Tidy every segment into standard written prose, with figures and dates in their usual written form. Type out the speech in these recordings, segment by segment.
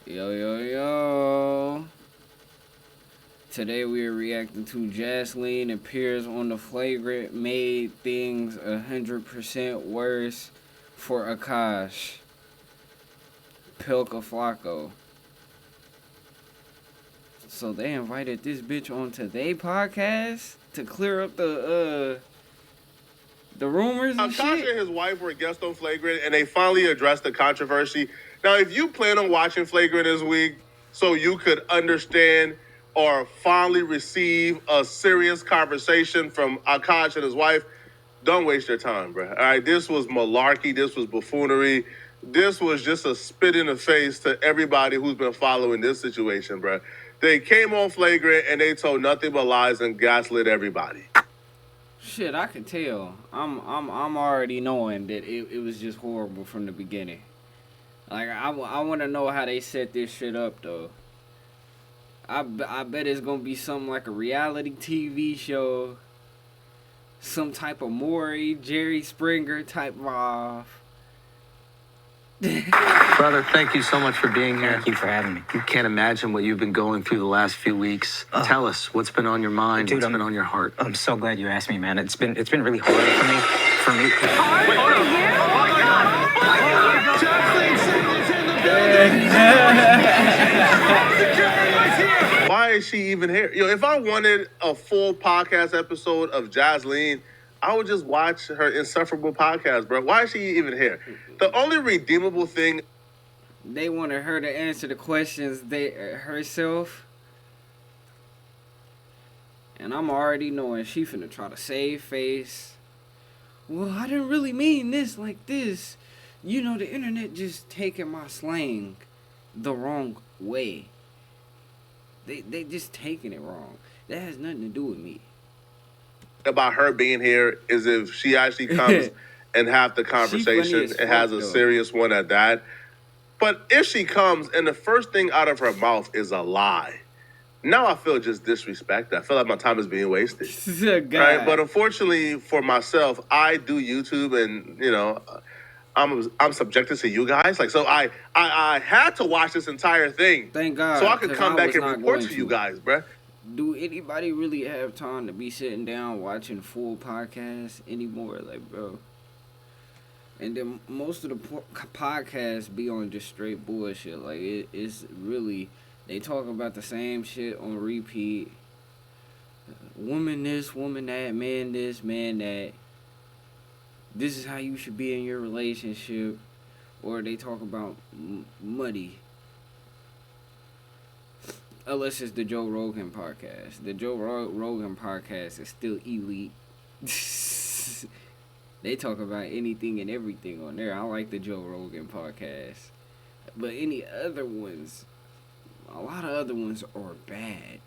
Yo, yo, yo. Today we are reacting to Jasleen appears on the flagrant made things 100% worse for Akaash. Pilka Flacco. So they invited this bitch onto their podcast to clear up the rumors and Akaash shit. and his wife were guests on Flagrant, and they finally addressed the controversy. Now, if you plan on watching Flagrant this week so you could understand or finally receive a serious conversation from Akaash and his wife, don't waste your time, bro. All right, this was malarkey. This was buffoonery. This was just a spit in the face to everybody who's been following this situation, bro. They came on Flagrant and they told nothing but lies and gaslit everybody. Shit, I can tell. I'm already knowing that it was just horrible from the beginning. Like I want to know how they set this shit up though. I bet it's gonna be something like a reality TV show, some type of Maury, Jerry Springer type vibe. Brother, thank you so much for being here. Thank you for having me. You can't imagine what you've been going through the last few weeks. Tell us what's been on your mind, Dude, what's been on your heart. I'm so glad you asked me, man. It's been really hard for me. Hard for you? Why is she even here? Yo, if I wanted a full podcast episode of Jasleen, I would just watch her insufferable podcast, bro. Why is she even here? The only redeemable thing. They wanted her to answer the questions herself. And I'm already knowing she finna try to save face. Well, I didn't really mean this like this. You know, the internet just taking my slang the wrong way. They just taking it wrong. That has nothing to do with me. About her being here is if she actually comes and have the conversation and has a serious one at that. But if she comes and the first thing out of her mouth is a lie, now I feel just disrespected. I feel like my time is being wasted. Right? But unfortunately for myself, I do YouTube and, you know, I'm subjected to you guys. Like, so I had to watch this entire thing. Thank God. So I could come back and report to you guys, bruh. Do anybody really have time to be sitting down watching full podcasts anymore? Like, bro. And then most of the podcasts be on just straight bullshit. Like, it's really, they talk about the same shit on repeat. Woman this, woman that, man this, man that. This is how you should be in your relationship. Or they talk about money. Unless it's the Joe Rogan podcast. The Joe Rogan podcast is still elite. They talk about anything and everything on there. I like the Joe Rogan podcast. But any other ones, a lot of other ones are bad.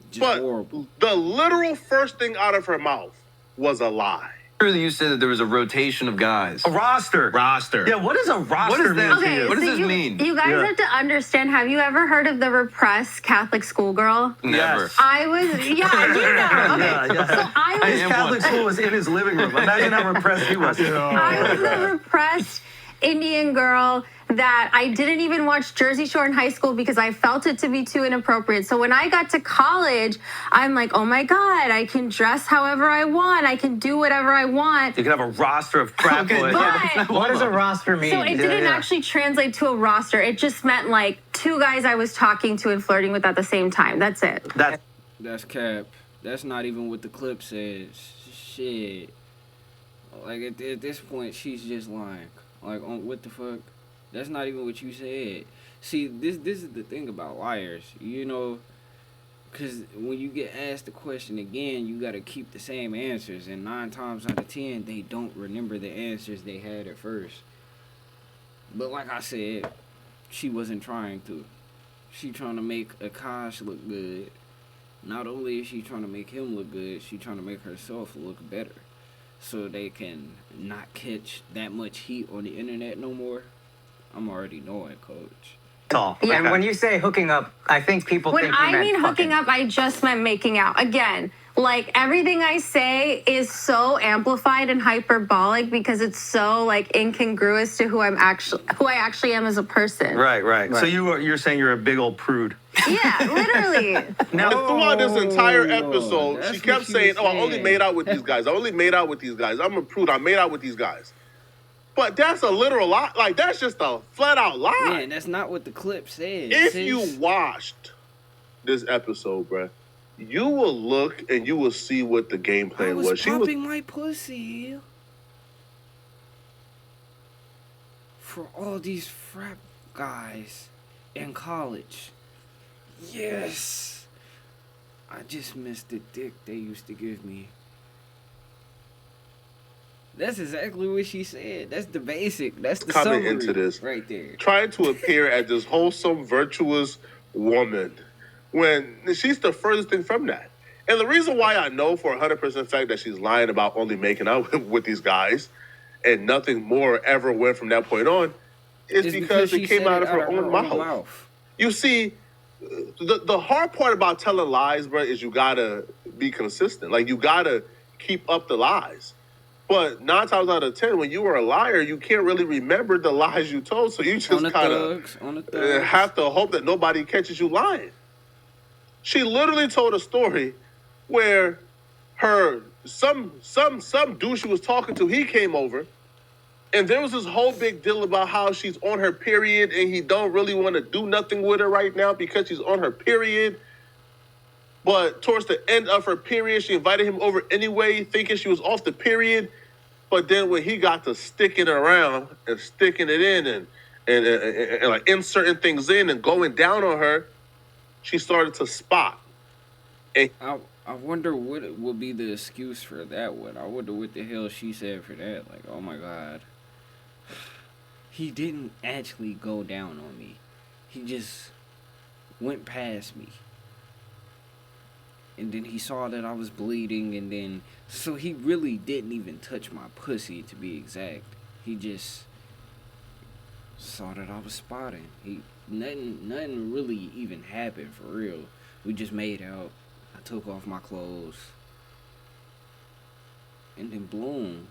Just horrible. The literal first thing out of her mouth was a lie. You said that there was a rotation of guys. A roster. Yeah, what is a roster What is that? Okay, What does so this mean? You guys have to understand, have you ever heard of the repressed Catholic schoolgirl? Never. Yes. I was, you know. Okay, so I was... His Catholic school was in his living room. Imagine how repressed he was. I was a repressed Indian girl that I didn't even watch Jersey Shore in high school because I felt it to be too inappropriate. So when I got to college, I'm like, oh my God, I can dress however I want. I can do whatever I want. You can have a roster of frat boys. But What does a roster mean? so it didn't actually translate to a roster. It just meant like two guys I was talking to and flirting with at the same time. That's it. That's cap. That's not even what the clip says. Shit. Like, at this point, she's just lying. Like, on what the fuck? That's not even what you said. See, this is the thing about liars. You know, because when you get asked the question again, you got to keep the same answers. And 9 times out of 10, they don't remember the answers they had at first. But like I said, she wasn't trying to. She trying to make Akaash look good. Not only is she trying to make him look good, she trying to make herself look better. So they can not catch that much heat on the internet no more. I'm already knowing, Coach. And when you say hooking up, I think people When think you I meant mean hooking fucking. up, I just meant making out. Again, Like everything I say is so amplified and hyperbolic because it's so like incongruous to who I actually am as a person. Right. So you're saying you're a big old prude. Yeah, literally. And throughout this entire episode, that's she kept what she saying, was "Oh, I only saying. made out with these guys. I only made out with these guys. I'm a prude. I made out with these guys." But that's a literal lie. Like, that's just a flat-out lie. Man, that's not what the clip says. If sis. you watched this episode, bruh, you will look and you will see what the game I plan was was. She was popping my pussy for all these frat guys in college. Yes, I just missed the dick they used to give me. That's exactly what she said. That's the basic. That's the coming summary into this right there. trying to appear as this wholesome, virtuous woman when she's the furthest thing from that. And the reason why I know for 100% fact that she's lying about only making out with these guys and nothing more ever went from that point on is It's because it she came said out it of her own mouth. You see, the hard part about telling lies, bro, is you gotta be consistent. Like, you gotta keep up the lies. But 9 times out of 10, when you are a liar, you can't really remember the lies you told. So you just On the kind of thugs. have to hope that nobody catches you lying. She literally told a story where some dude she was talking to, he came over, and there was this whole big deal about how she's on her period and he don't really want to do nothing with her right now because she's on her period. But towards the end of her period, she invited him over anyway, thinking she was off the period. But then when he got to sticking around and sticking it in and like inserting things in and going down on her, she started to spot. And I wonder what would be the excuse for that one. I wonder what the hell she said for that. Like, oh my God. He didn't actually go down on me. He just went past me. And then he saw that I was bleeding, and then... So he really didn't even touch my pussy, to be exact. He just saw that I was spotting. Nothing really even happened, for real. We just made out. I took off my clothes. And then boom.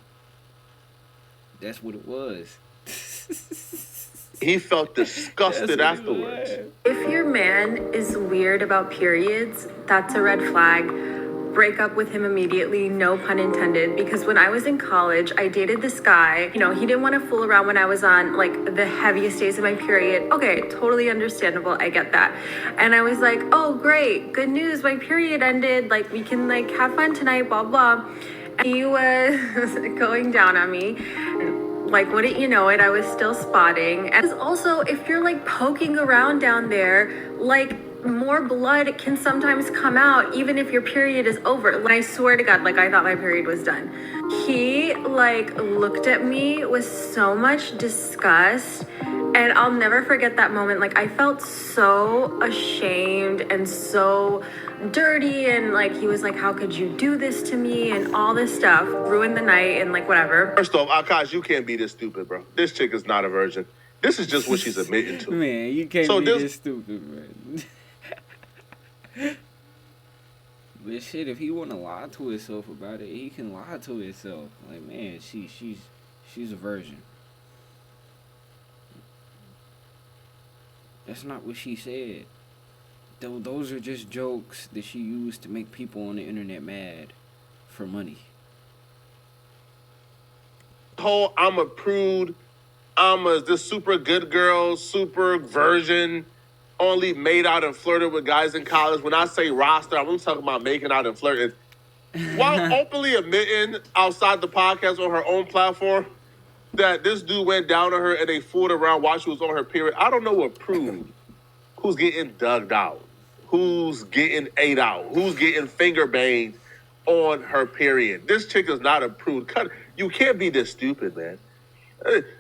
That's what it was. he felt disgusted afterwards. If your man is weird about periods, that's a red flag. Break up with him immediately, no pun intended, because when I was in college, I dated this guy. You know, he didn't want to fool around when I was on like the heaviest days of my period. Okay, totally understandable, I get that. And I was like, oh great, good news, my period ended, like we can like have fun tonight, blah blah. And he was going down on me. Like, wouldn't you know it, I was still spotting. And also, if you're like poking around down there, like more blood can sometimes come out even if your period is over. And I swear to God, like I thought my period was done. He like looked at me with so much disgust, and I'll never forget that moment. Like I felt so ashamed and so dirty, and like he was like, how could you do this to me, and all this stuff. Ruined the night and like whatever. First off, Akash, you can't be this stupid, bro. This chick is not a virgin. This is just what she's admitting to. Man, you can't be this stupid, man. But shit, if he want to lie to himself about it, he can lie to himself. Like, man, she's a virgin. That's not what she said. Those are just jokes that she used to make people on the internet mad for money. Whole I'm a prude, this super good girl, super virgin, only made out and flirted with guys in college. When I say roster, I'm talking about making out and flirting. While openly admitting outside the podcast on her own platform that this dude went down on her and they fooled around while she was on her period. I don't know a prude who's getting dug out, who's getting ate out, who's getting finger banged on her period. This chick is not a prude. You can't be this stupid, man.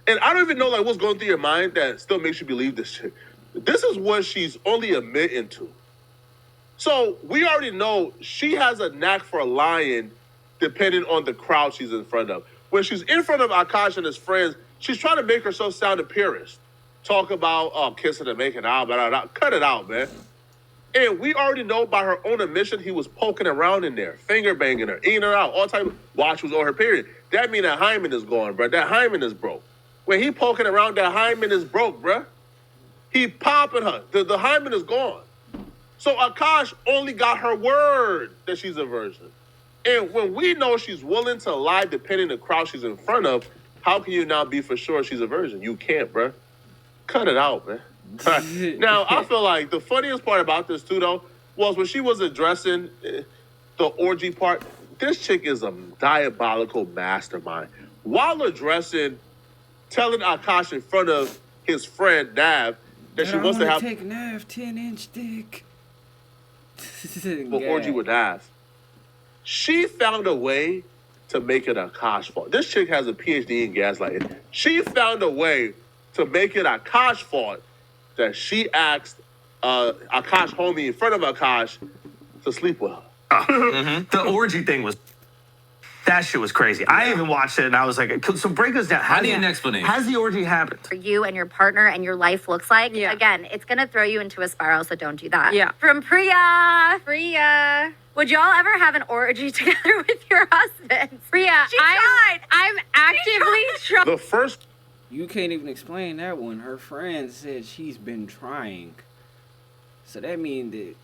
And I don't even know like what's going through your mind that still makes you believe this shit. This is what she's only admitting to. So we already know she has a knack for lying depending on the crowd she's in front of. When she's in front of Akaash and his friends, she's trying to make herself sound a purist. Talk about kissing and making out, but cut it out, man. And we already know by her own admission he was poking around in there, finger banging her, eating her out, all type of, while she was on her period. That mean that hymen is gone, bro. That hymen is broke. When he poking around, that hymen is broke, bro. He popping her. The hymen is gone. So Akaash only got her word that she's a virgin. And when we know she's willing to lie depending on the crowd she's in front of, how can you now be for sure she's a virgin? You can't, bro. Cut it out, man. Now, I feel like the funniest part about this, too, though, was when she was addressing the orgy part, this chick is a diabolical mastermind. While addressing, telling Akaash in front of his friend, Nav, that she wants to have... take Nav 10-inch dick. For orgy with Nav. She found a way to make it Akaash fault. This chick has a PhD in gaslighting. She found a way to make it Akaash fault that she asked Akaash homie in front of Akaash to sleep with her. The orgy thing was... That shit was crazy. I even watched it and I was like, so break us down. I need an explanation. How's the orgy happened? For you and your partner and your life looks like, Yeah. again, it's going to throw you into a spiral, so don't do that. Yeah. From Priya. Would y'all ever have an orgy together with your husband? Priya, I'm actively trying. The first You can't even explain that one. Her friend said she's been trying. So that means that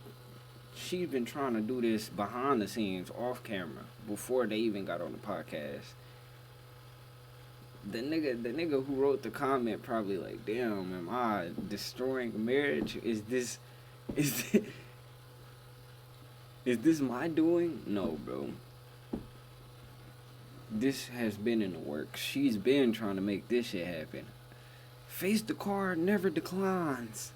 she's been trying to do this behind the scenes, off camera, before they even got on the podcast. The nigga who wrote the comment probably like, damn, am I destroying a marriage? Is this my doing? No, bro. This has been in the works. She's been trying to make this shit happen. Face the card never declines.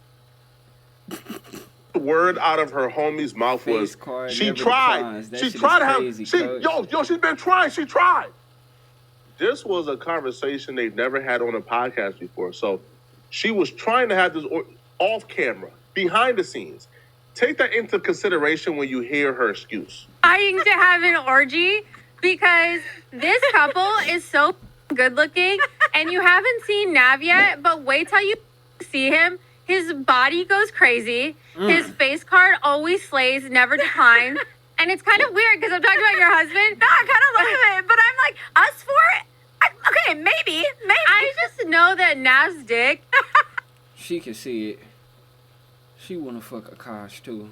word out of her homie's mouth was, Face card she never tried. declines. That She shit tried is to have, crazy, she, coach. she's been trying. She tried. This was a conversation they've never had on a podcast before. So she was trying to have this off camera, behind the scenes. Take that into consideration when you hear her excuse. Trying to have an orgy because this couple is so good looking and you haven't seen Nav yet, but wait till you see him. His body goes crazy. His face card always slays, never declines. And it's kind of weird because I'm talking about your husband. No, I kind of love it, but I'm like, us for it? Okay, maybe. I just know that Nav's dick. She can see it. She wanna fuck Akaash too.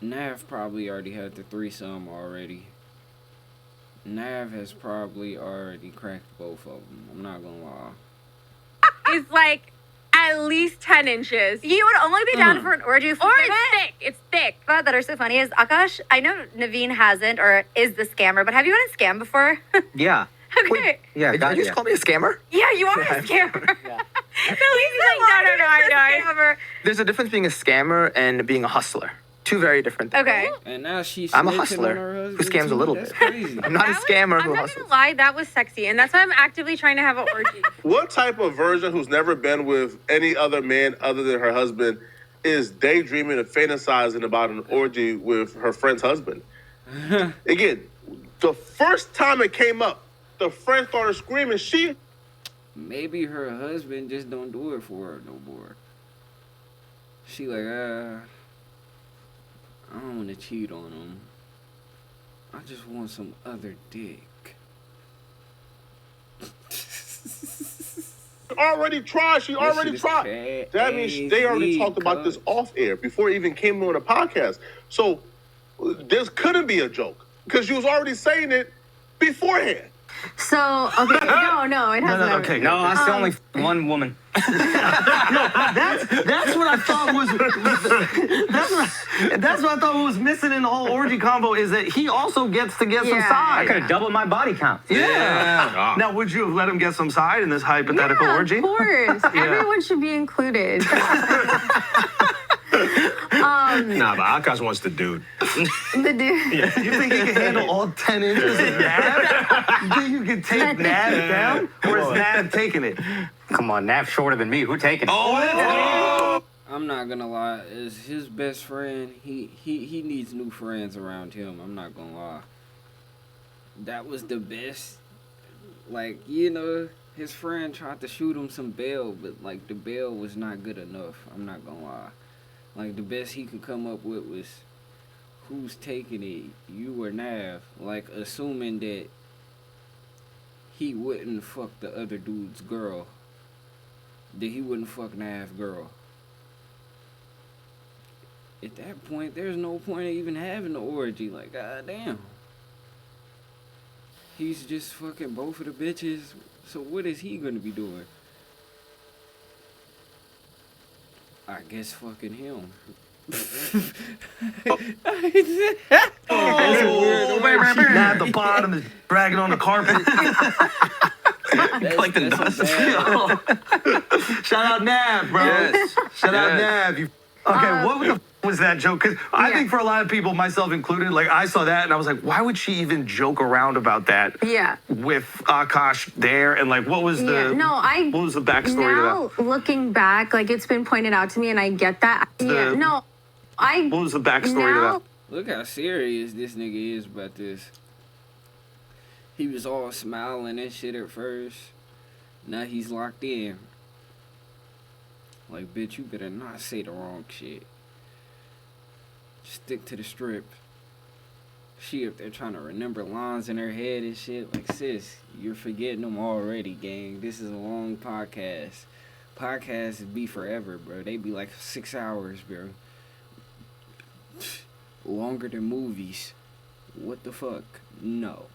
Nav probably already had the threesome already. Nav has probably already cracked both of them. I'm not gonna lie. It's like at least 10 inches. You would only be down for an orgy for Or it's thick. It's thick. That are so funny is, Akaash, I know Naveen hasn't or is the scammer, but have you been a scam before? Yeah. Okay. Yeah. Did you just call me a scammer? Yeah, you are a scammer. No, he's like, no. There's a difference being a scammer and being a hustler. Two very different things. Okay. And now she's I'm a snitching hustler on her who husband, scams a too. little That's bit. crazy. I'm not a scammer I'm who not hustles. gonna lie, that was sexy, and that's why I'm actively trying to have an orgy. What type of virgin who's never been with any other man other than her husband is daydreaming and fantasizing about an orgy with her friend's husband? Again, the first time it came up, the friend started screaming. Maybe her husband just don't do it for her no more. She like, I don't want to cheat on him. I just want some other dick. already tried. She already shit is tried. That means they already crazy, talked about this cuz. off air before it even came on the podcast. So this couldn't be a joke because you was already saying it beforehand. So, okay, no, it hasn't. ever- Okay. No, that's the only one woman. That's what I thought was that's what I thought was missing in the whole orgy combo is that he also gets to get some Yeah. side. I could have doubled my body count. Yeah. Now, would you have let him get some side in this hypothetical Yeah, orgy? of course. Everyone should be included. Nah, but Akaash wants the dude. The dude. You think he can handle all 10 inches of Nav? You think you can take Nav down? Or is Nav taking it? Come on, Nav's shorter than me. Who taking it? I'm not gonna lie. As his best friend, he needs new friends around him. I'm not gonna lie. That was the best. Like, you know, his friend tried to shoot him some bail, but like the bail was not good enough. I'm not gonna lie. Like the best he could come up with was who's taking it, you or Nav. Like assuming that he wouldn't fuck the other dude's girl. That he wouldn't fuck Nav's girl. At that point, there's no point of even having the orgy. Like, goddamn. He's just fucking both of the bitches. So what is he gonna be doing? I guess fucking him. Nav at the bottom is dragging on the carpet. Like the dust. Shout out Nav, bro. Yes. Shout out Nav. Okay, what the was that joke? Because I think for a lot of people, myself included, like I saw that and I was like, why would she even joke around about that? Yeah. With Akaash there and like, what was the what was the backstory to that? Now looking back, like it's been pointed out to me, and I get that. What was the backstory to that? Look how serious this nigga is about this. He was all smiling and shit at first. Now he's locked in. Like, bitch, you better not say the wrong shit. Stick to the strip. She up there trying to remember lines in her head and shit. Like, sis, you're forgetting them already, gang. This is a long podcast. Podcasts be forever, bro. They be like 6 hours, bro. Longer than movies. What the fuck? No.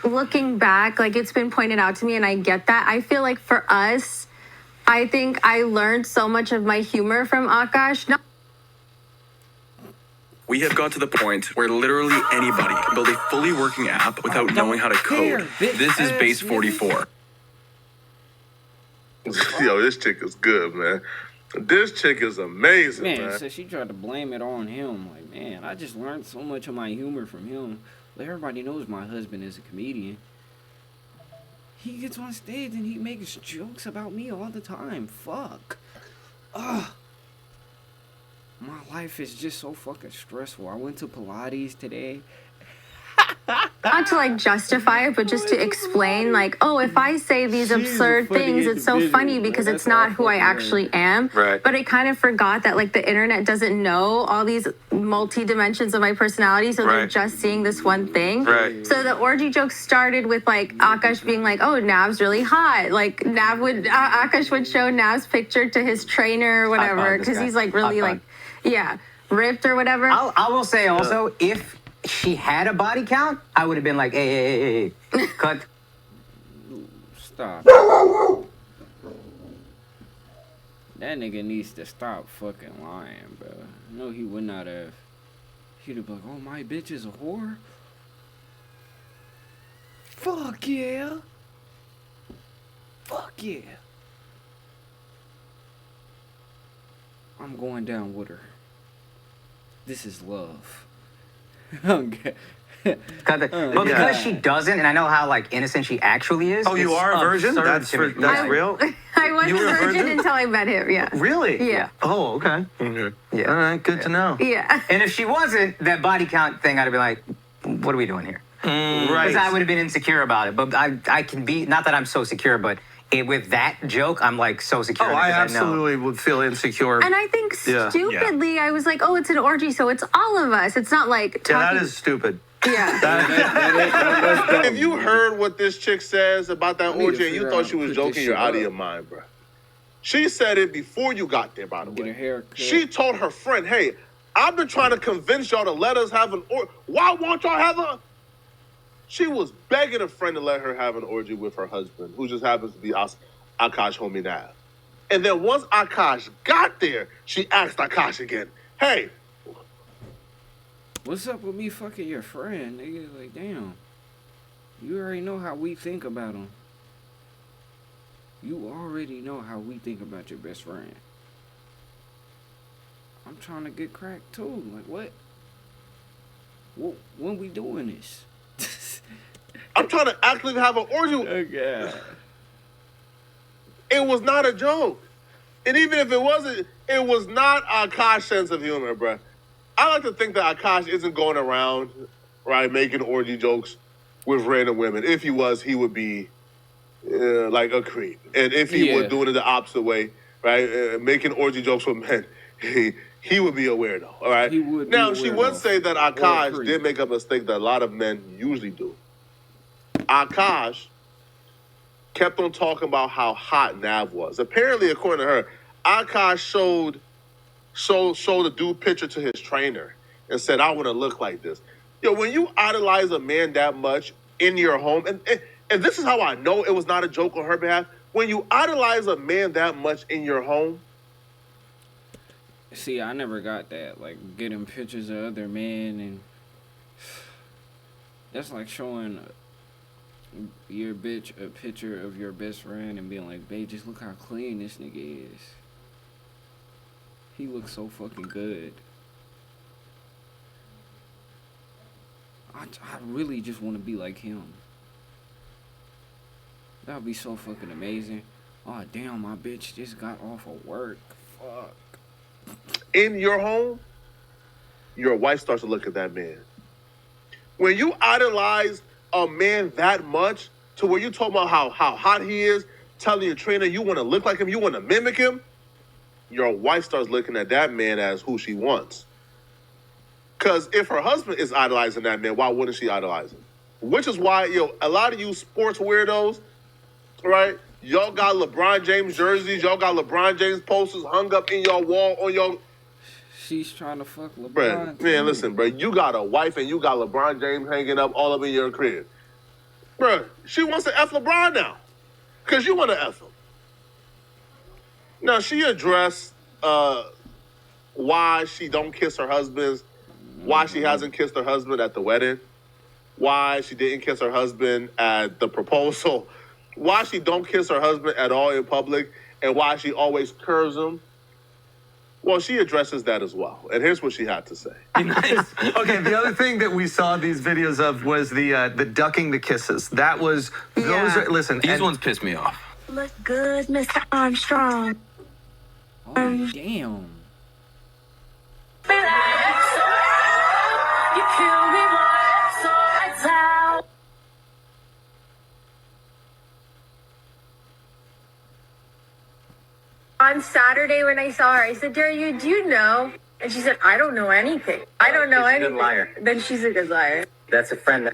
Looking back, like it's been pointed out to me, and I get that. I feel like for us, I think I learned so much of my humor from Akaash. We have got to the point where literally anybody can build a fully working app without knowing how to code. This is base 44. Yo, this chick is good, man. This chick is amazing, man. So she tried to blame it on him. Like, man, I just learned so much of my humor from him. But everybody knows my husband is a comedian. He gets on stage and he makes jokes about me all the time. Fuck. Ugh. My life is just so fucking stressful. I went to Pilates today. Not to like justify it, but just to explain, like, oh, if I say these absurd things, it's so funny because it's not who I actually am. Right. But I kind of forgot that like the internet doesn't know all these multi-dimensions of my personality, so they're just seeing this one thing. Right. So the orgy joke started with like Akaash being like, oh, Nav's really hot. Like Akaash would show Nav's picture to his trainer or whatever, because he's like really like, ripped or whatever. I will say also, if she had a body count, I would have been like, hey, cut. Stop. That nigga needs to stop fucking lying, bro. No, he would not have. He'd have been like, oh, my bitch is a whore? Fuck yeah. Fuck yeah. I'm going down with her. This is love. Okay. But because she doesn't, and I know how like innocent she actually is. Oh, you are a virgin? That's real? I wasn't a virgin until I met him, yeah. Really? Yeah. Oh, okay. Yeah. All right, good to know. Yeah. And if she wasn't, that body count thing, I'd be like, what are we doing here? Right. Because I would have been insecure about it. But I can be, not that I'm so secure, but with that joke, I'm like so secure. Oh, I absolutely would feel insecure. And I think stupidly, I was like, oh, it's an orgy, so it's all of us. It's not like that is stupid. Yeah. If you heard what this chick says about that orgy and you thought she was joking, you're out of your mind, bro. She said it before you got there, by the way. She told her friend, hey, I've been trying to convince y'all to let us have an orgy. Why won't y'all have a... She was begging a friend to let her have an orgy with her husband, who just happens to be Akaash homie Nav. And then once Akaash got there, she asked Akaash again, hey, what's up with me fucking your friend, nigga? Like, damn. You already know how we think about him. You already know how we think about your best friend. I'm trying to get cracked too. Like, what? When we doing this? I'm trying to actually have an orgy. Okay. It was not a joke. And even if it wasn't, it was not Akash's sense of humor, bruh. I like to think that Akaash isn't going around, right, making orgy jokes with random women. If he was, he would be like a creep. And if he were doing it the opposite way, right, making orgy jokes with men, he would be a weirdo. All right. He would. Now she would say that Akaash did make a mistake that a lot of men usually do. Akaash kept on talking about how hot Nav was. Apparently, according to her, Akaash showed a dude picture to his trainer and said, "I want to look like this." Yo, when you idolize a man that much in your home, and this is how I know it was not a joke on her behalf. When you idolize a man that much in your home. See, I never got that. Like, getting pictures of other men, and that's like showing your bitch a picture of your best friend and being like, babe, just look how clean this nigga is. He looks so fucking good. I really just want to be like him. That would be so fucking amazing. Oh, damn, my bitch just got off of work. Fuck. In your home, your wife starts to look at that man. When you idolize a man that much to where you talk about how hot he is, telling your trainer you want to look like him, you want to mimic him, your wife starts looking at that man as who she wants. Because if her husband is idolizing that man, why wouldn't she idolize him? Which is why, a lot of you sports weirdos, right? Y'all got LeBron James jerseys. Y'all got LeBron James posters hung up in your wall on your... She's trying to fuck LeBron. Bruh, man, listen, bro. You got a wife and you got LeBron James hanging up all up in your crib. Bro, she wants to F LeBron now. Because you want to F him. Now, she addressed why she don't kiss her husband, why she hasn't kissed her husband at the wedding, why she didn't kiss her husband at the proposal, why she don't kiss her husband at all in public, and why she always curves him. Well, she addresses that as well. And here's what she had to say. Nice. Okay, the other thing that we saw these videos of was the ducking the kisses. That was, those are, listen. These ones piss me off. Look good, Mr. Armstrong. Oh, damn. You kill me, so it's out. On Saturday when I saw her, I said, do you know? And she said, I don't know anything. I don't know anything. She's a good liar. Then she's a good liar. That's a friend.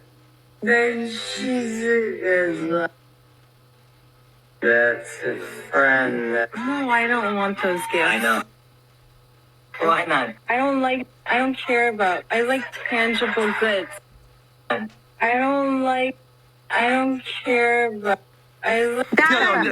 Then she's a good liar. That's a friend. No, I don't want those gifts. I know. Why not? I don't care about, I like tangible goods. I don't care about, I'm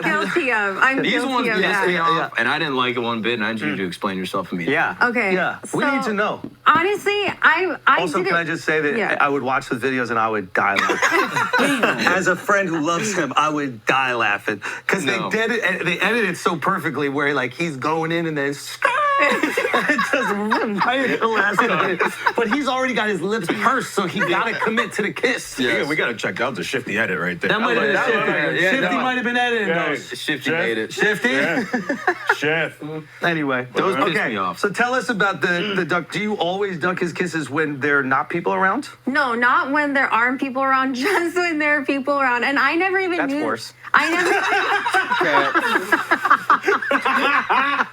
guilty of. I'm These guilty ones of pissed that. me off, and I didn't like it one bit, and I need you to explain yourself immediately. Yeah. Okay. Yeah. We so, need to know. Honestly, I Also, didn't, can I just say that yeah. I would watch the videos and I would die laughing. As a friend who loves him, I would die laughing. Because they edit it so perfectly where like he's going in and then it doesn't right at the last minute. But he's already got his lips pursed, so he gotta commit to the kiss. Yeah, we gotta check out the Shifty edit right there. That might have been Shifty. Yeah, Shifty no. might have been editing Yeah. those. Shifty made it. Shifty? Chef. Anyway. Those piss me off. So tell us about the duck. Do you always duck his kisses when there are not people around? No, not when there aren't people around, just when there are people around. And I never even That's knew. worse. I never.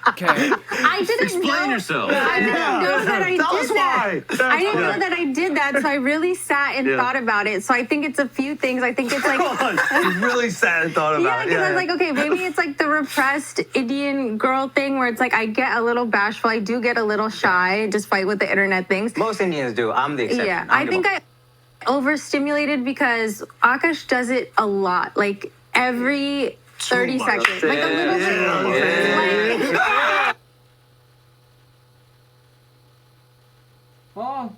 Okay. I didn't Explain know. yourself. I didn't know that I Tell did us that. why. I didn't know that I did that, so I really sat and thought about it. So I think it's a few things. I think it's like. You really sat and thought Yeah, about it. because I was like, okay, maybe it's like the repressed Indian girl thing where it's like I get a little bashful, I do get a little shy, despite with the internet things. Most Indians do. I'm the exception. Yeah, I think I overstimulated because Akaash does it a lot, like every 30 seconds, like a little bit. Like, Oh.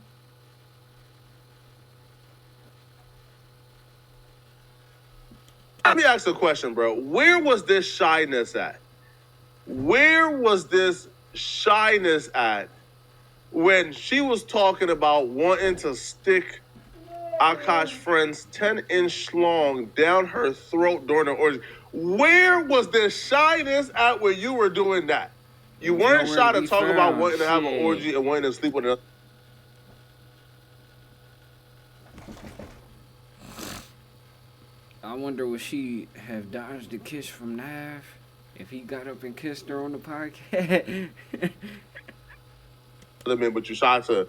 Let me ask a question, bro. Where was this shyness at? Where was this shyness at when she was talking about wanting to stick Akaash friend's 10-inch schlong down her throat during the orgy? Where was this shyness at when you were doing that? You weren't shy to talk about wanting to have an orgy and wanting to sleep with another. I wonder would she have dodged the kiss from Nav if he got up and kissed her on the podcast? Man, but you tried to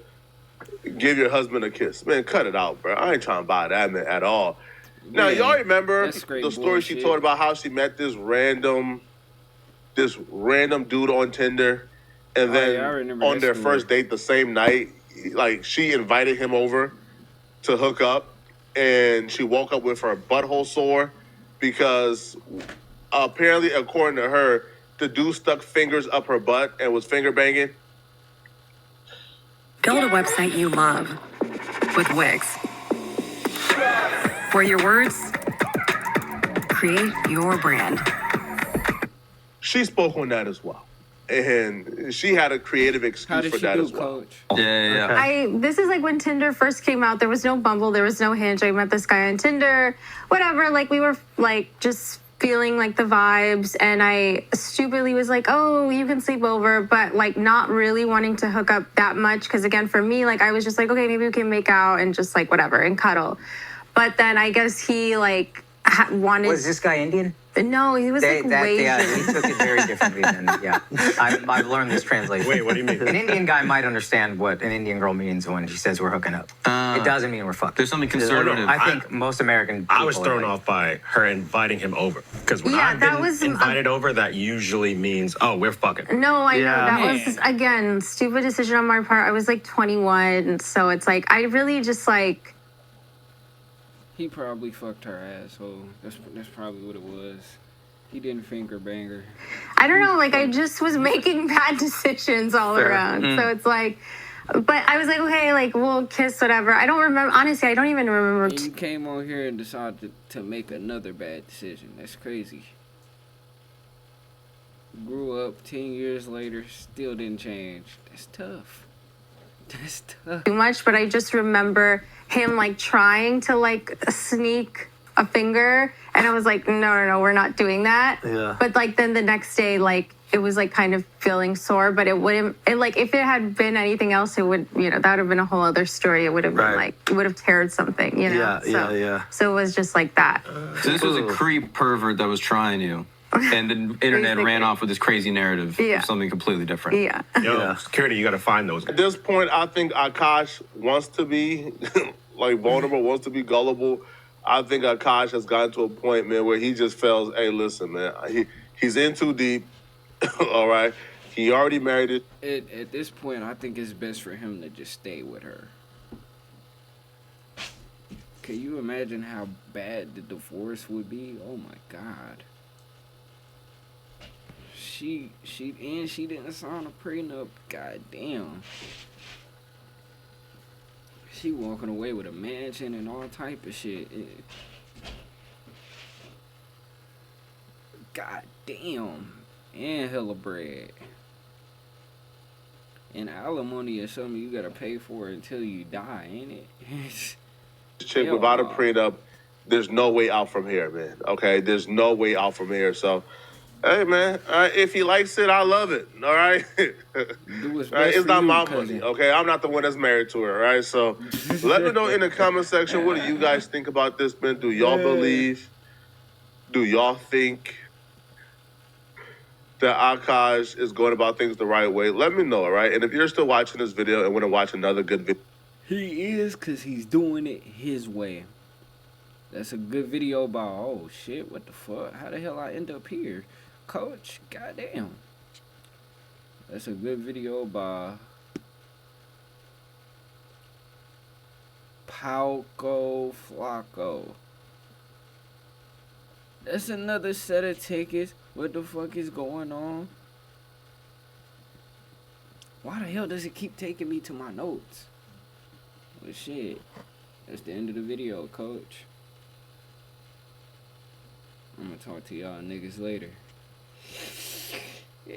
give your husband a kiss. Man, cut it out, bro. I ain't trying to buy that, man, at all. Now, y'all remember the story bullshit. she told about how she met this random dude on Tinder, and then on their first date the same night, like she invited him over to hook up, and she woke up with her butthole sore because apparently, according to her, the dude stuck fingers up her butt and was finger banging. Build a website you love with Wix, where your words create your brand. She spoke on that as well, and she had a creative excuse for that as well. This is like when Tinder first came out. There was no Bumble, there was no Hinge. I met this guy on Tinder, whatever. Like we were like just feeling like the vibes, and I stupidly was like, oh, you can sleep over, but like not really wanting to hook up that much, because again, for me, like I was just like, okay, maybe we can make out and just like whatever and cuddle. But then I guess he like wanted. Was this guy Indian? No, he was like Asian. Yeah, he took it very differently than, yeah. I've learned this translation. Wait, what do you mean? An Indian guy might understand what an Indian girl means when she says we're hooking up. It doesn't mean we're fucking. There's something conservative. I think most American people I was thrown off by her inviting him over. Because when Yeah, I've that been was, invited over, that usually means, oh, we're fucking. No, I know. That was, again, stupid decision on my part. I was like 21, so it's like, I really just like... He probably fucked her asshole. That's probably what it was. He didn't finger bang her. I don't know, like I just was making bad decisions all around. So it's like, but I was like, okay, like we'll kiss, whatever. I don't remember, honestly, I don't even remember. And you came on here and decided to make another bad decision. That's crazy. Grew up 10 years later, still didn't change. That's tough. That's tough. Too much, but I just remember him like trying to like sneak a finger, and I was like, no, we're not doing that. Yeah. But like then the next day, like it was like kind of feeling sore, but it wouldn't. Like if it had been anything else, it would, that would have been a whole other story. It would have been like it would have teared something, Yeah. So it was just like that. So this was a creep pervert that was trying you, and the internet ran off with this crazy narrative of something completely different. Yeah. Yo, security, you got to find those. At this point, I think Akaash wants to be like vulnerable, wants to be gullible. I think Akaash has gotten to a point, man, where he just feels, hey, listen, man, he's in too deep. All right, he already married it. At this point, I think it's best for him to just stay with her. Can you imagine how bad the divorce would be? Oh my God. She didn't sign a prenup. God damn. She walking away with a mansion and all type of shit. God damn. And hella bread. And alimony is something you gotta pay for until you die, ain't it? Chick without a prenup, there's no way out from here, man. Okay, there's no way out from here. So, hey, man, if he likes it, I love it. All right, it's not my money. Okay, I'm not the one that's married to her. All right, so let me know in the comment section, what do you guys think about this, man? Do y'all believe? Do y'all think that Akaash is going about things the right way? Let me know, all right? And if you're still watching this video and want to watch another good video, he is, because he's doing it his way. That's a good video about, oh shit, what the fuck? How the hell I end up here? Coach, goddamn. That's a good video by Pauco Flaco. That's another set of tickets. What the fuck is going on? Why the hell does it keep taking me to my notes? Well, shit. That's the end of the video, coach. I'm gonna talk to y'all niggas later. Yeah.